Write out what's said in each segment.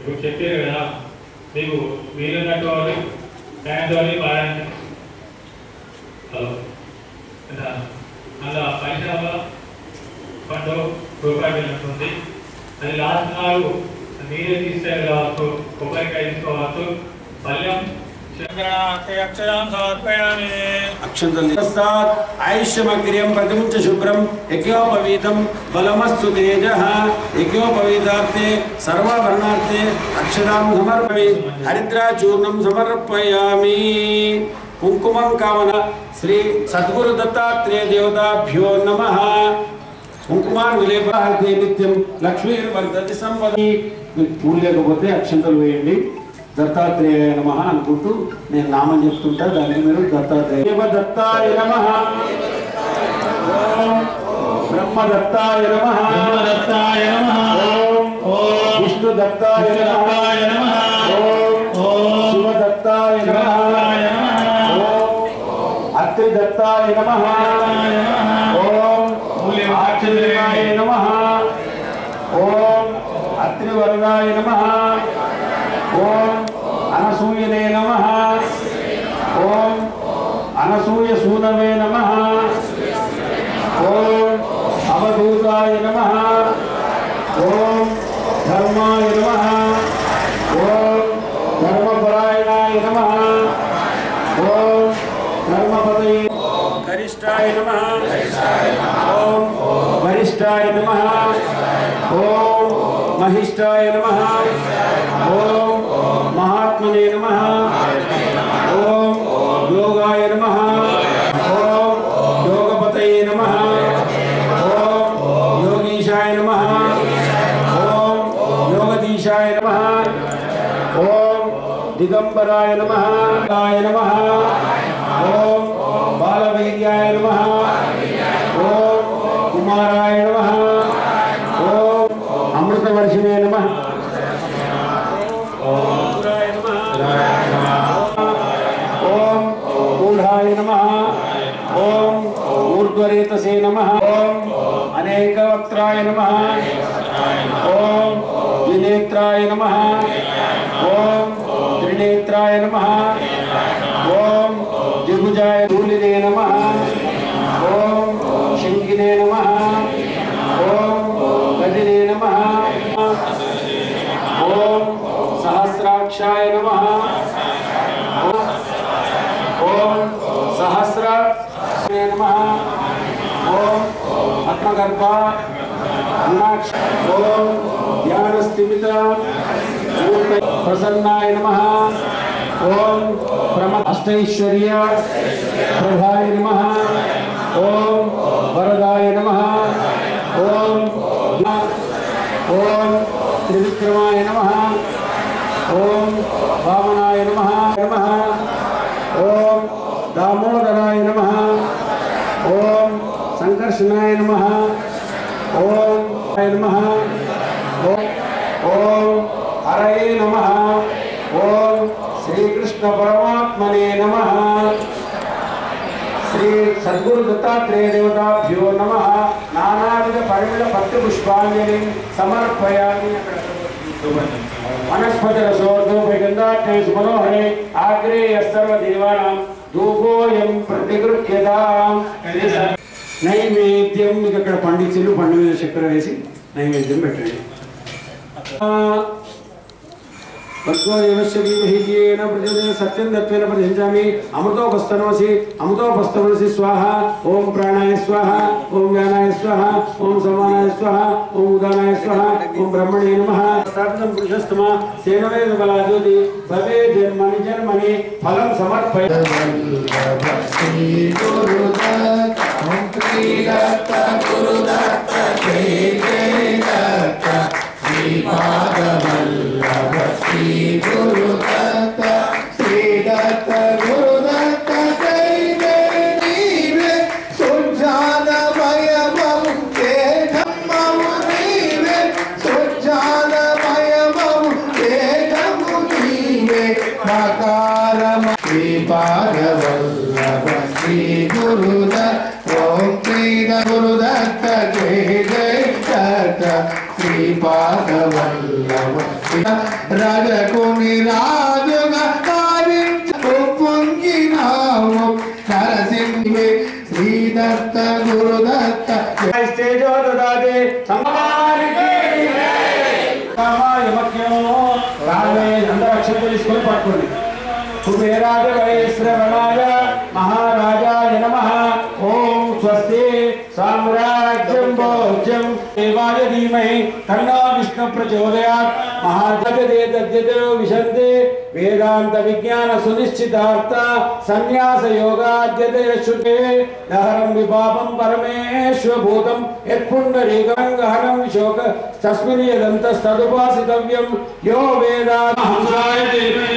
ఇప్పుడు చెప్పారు కదా మీకు వీలున్నట్టు వాళ్ళు ట్యాంక్ వాళ్ళు పారాయణ హలో అలా పరిశ్రమ పండు రూపాయలు ఉంటుంది. అది లాస్ట్ నాడు నీరే తీస్తారు కావచ్చు, కొబ్బరికాయ తీసుకోవచ్చు. పల్లెం आयुष्यमग्र्यं प्रतिमुच्च शुभ्रं यज्ञोपवीतं बलमस्तु तेजः यज्ञोपवीतार्थे सर्ववर्णार्थे अक्षरां समर्पयामि हरिद्राचूर्णं समर्पयामि कुंकुमं कामना श्री सद्गुरु दत्तात्रेय देवताभ्यो नमः कुंकुमान् विलेपार्थे नित्यं लक्ष्मीर्वर्धति संपदि पूर्यకపోతే అక్షంతలు వేయండి. दत्तात्रेय नमः అనుకుంటూ నేను నామం చెప్తుంటా, దానికి మీరు దత్తాత్రేయ దత్తాయ నమః, ఓం బ్రహ్మ దత్తాయ నమః, దత్తాయ నమః, ఓం విష్ణు దత్తాయ నమః, ఓం శివ దత్తాయ నమః, ఓం అత్రి దత్తాయ నమః, ఓం ఆచార్యాయ నమః, ఓం అత్రి వరదాయ నమః, ओम अनसूयने नमः, ओम अनसूय सूनवे नमः, ओम अवधूताय नमः, ओम धर्माय नमः, ओम धर्मपरायणाय नमः, ओम धर्मपतये गरिष्ठाय नमः, ओम वरिष्ठाय नमः, ओम महिष्ठाय नमः, ओम महात्मने नमः, ओम योगाय नमः, ओम योगपतये नमः, ओम योगीशाय नमः, ओम योगदीशाय नमः, ओम दिगंबराय नमः, ओम बालवीर्याय नमः, ओम कुमाराय नमः, ओम अमृतवर्षिणे नमः, ओम ऊढ़ाय नमः, ओम ऊर्ध्वरेतसे नमः, ओम अनेकवक्त्राय नमः, ओम द्विनेत्राय नमः, ओम त्रिनेत्राय नमः, ओम द्विभुजाय धूलिने नमः, ओम शंकिने नमः, ओम गदिने नमः, ओम सहस्राक्षाय नमः, ओम सहस्राक्षाय नमः, ओम आत्मगर्भा गुणाक्ष, ओम ध्यानस्थिमित प्रसन्नाय नमः, ओम अष्टैश्वर्य प्रभाय नमः, ओम वरदाय नमः, ओम त्रिविक्रमाय नमः, ओम वामनाय नमः, ओम दामोदराय नमः, ओम संकर्षणाय नमः, ओम नमः, ओम हरये नमः, ओम श्री कृष्ण परमात्मने नमः, श्री सद्गुरु दत्तात्रेय देवताभ्यो नमः। नानाविध परिमल पत्र पुष्पांजलि समर्पयामि। वनस्पतिरसोर्धोपगन्धाढ्ये सुमनोहरे आग्रे सर्वदेवानां धूपोऽयं प्रतिगृह्यताम्। నైవేద్యం మీకు అక్కడ పండించులు పండు మీద చక్కెర వేసి నైవేద్యం పెట్టండి. सत्यं दत्वेन प्रतिष्ठामि अमृतोपस्तनमसि अमृतोपस्तनमसि स्वाहा ओम प्राणाय स्वाहा ओम व्यानाय स्वाहा ओम समानाय स्वाहा ओम उदानाय स्वाहा ओम ब्रह्मणे नमः। स्थापितं पुरुषस्तमा सेनवेद बलाज्योति भवे जन्मनि जन्मनि फलं समर्पयामि। श्रीपादवल्लभ श्री गुरुदत्त श्री दत्त गुरुदत्त जय जय नीवे सुज्ञानमयमं तेजमं नीवे सुज्ञानमयमं तेजमं नीवे मकारम श्रीपादवल्लभ श्री गुरुदत्त ओम श्री गुरुदत्त రాజకుని రాజుగా కావించు పొంగినావు నరసింహే శ్రీదత్త గురుదత్త స్టేజో దదాదే సమానికి రామే అందరూ అక్షంతలు తీసుకొని పట్టుకోండి. కుబేరాజ వైశ్రవణాయ మహారాజాయ నమః. ఓం స్వస్తి సామ్రాజ్యం భోజ్యం దేవాయ ధీమహి తన్నో విష్ణు ప్రచోదయాత్. మహాజగదేతద్యతో విశంతే వేదాంత విజ్ఞాన సునిశ్చితార్థ సన్యాస యోగాద్యతయశ్రుతే దహరం విపాపం పరమేశ్వభూతం యత్పుండరీకం గహనం శోక తస్మిన్ యదంతస్తదుపాసితవ్యం యో వేదాహంసాయ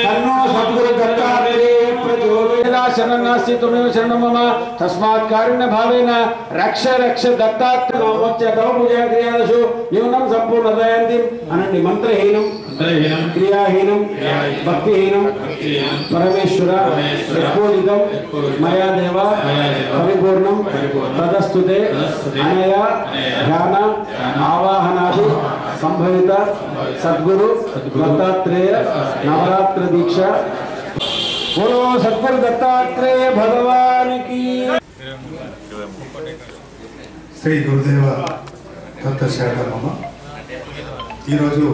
తన్నో సద్గురు దత్తాత్రేయ ప్రచోదయాత్. శరణాస్తి త్వమేవ శరణం మమ తస్మాత్ కారుణ్య భావేన రక్ష రక్ష దత్తాత్రేయ పూజాక్రియాదశు న్యూనం సంపూర్ణదయంతి అనండి. మంత్రహీనం క్రియాహీనం భక్తిహీనం పరమేశ్వర యత్పూజితం మయా దేవ పరిపూర్ణం తదస్తుతే అనయా ధ్యాన ఆవాహనాది సంభవిత సద్గురు దత్తాత్రేయ నవరాత్ర దీక్ష. బోలో సద్గురు దత్తాత్రేయ భగవానికి. శ్రీ గురుదేవ దత్త శరణమ్మ. ఈరోజు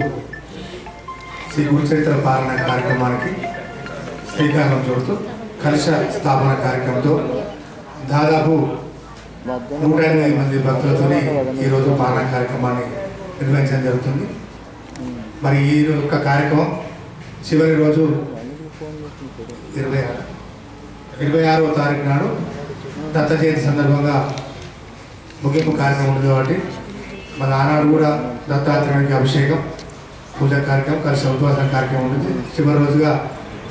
శ్రీ గురుచరిత్ర పాలన కార్యక్రమానికి శ్రీకారం చుడుతూ కలశ స్థాపన కార్యక్రమంతో దాదాపు 108 మంది భక్తులతో ఈరోజు పాలన కార్యక్రమాన్ని నిర్వహించడం జరుగుతుంది. మరి ఈ యొక్క కార్యక్రమం చివరి రోజు 26వ తారీఖు నాడు దత్త జయంతి సందర్భంగా ముగింపు కార్యక్రమం ఉంటుంది కాబట్టి మన ఆనాడు కూడా దత్తాత్రేయునికి అభిషేకం పూజా కార్యక్రమం కలిసి ఉపవాసన కార్యక్రమం ఉంటుంది. చివరి రోజుగా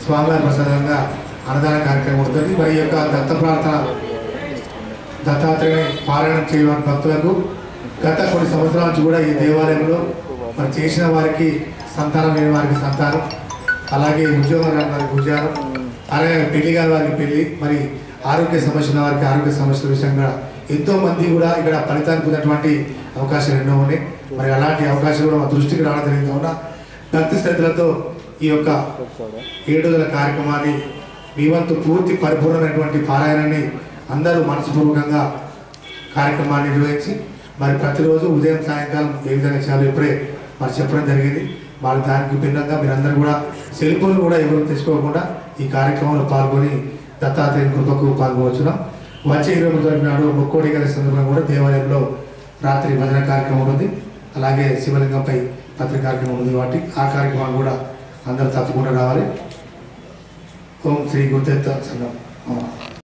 స్వామివారి ప్రసాదంగా అన్నదాన కార్యక్రమం ఉంటుంది. మరి ఈ యొక్క దత్త ప్రార్థన దత్తాత్రేయుని పారాయణం చేయని భక్తులకు గత కొన్ని సంవత్సరాల నుంచి కూడా ఈ దేవాలయంలో మరి చేసిన వారికి సంతానం లేని వారికి సంతానం, అలాగే ఉద్యోగం రాని వారికి ఉద్యోగం, అలాగే పెళ్లి కాని వారికి పెళ్లి, మరి ఆరోగ్య సమస్యల వారికి ఆరోగ్య సమస్యల విషయంగా ఎంతోమంది కూడా ఇక్కడ ఫలితానికి ఉన్నటువంటి అవకాశాలు ఎన్నో ఉన్నాయి. మరి అలాంటి అవకాశాలు కూడా మా దృష్టికి రావడం జరిగింది. కావున భక్తి శ్రద్ధలతో ఈ యొక్క 7 రోజుల కార్యక్రమాన్ని మీ వంతు పూర్తి పరిపూర్ణమైనటువంటి పారాయణాన్ని అందరూ మనస్ఫూర్వకంగా కార్యక్రమాన్ని నిర్వహించి మరి ప్రతిరోజు ఉదయం సాయంకాలం ఏ విధంగా చేయాలో ఇప్పుడే మరి చెప్పడం జరిగింది. మరి దానికి భిన్నంగా మీరందరూ కూడా సెల్ ఫోన్ కూడా ఎవరు తెచ్చుకోకుండా ఈ కార్యక్రమంలో పాల్గొని దత్తాత్రేయ కృపకు పాల్గొవచ్చున్నాం. వచ్చే 23 తారీఖు నాడు ముక్కోడి గారి సందర్భంగా కూడా దేవాలయంలో రాత్రి భజన కార్యక్రమం ఉంది. అలాగే శివలింగంపై పత్రిక కార్యక్రమం ఉంది కాబట్టి ఆ కార్యక్రమాన్ని కూడా అందరూ తప్పకుండా రావాలి. ఓం శ్రీ గురుదత్త సంఘం.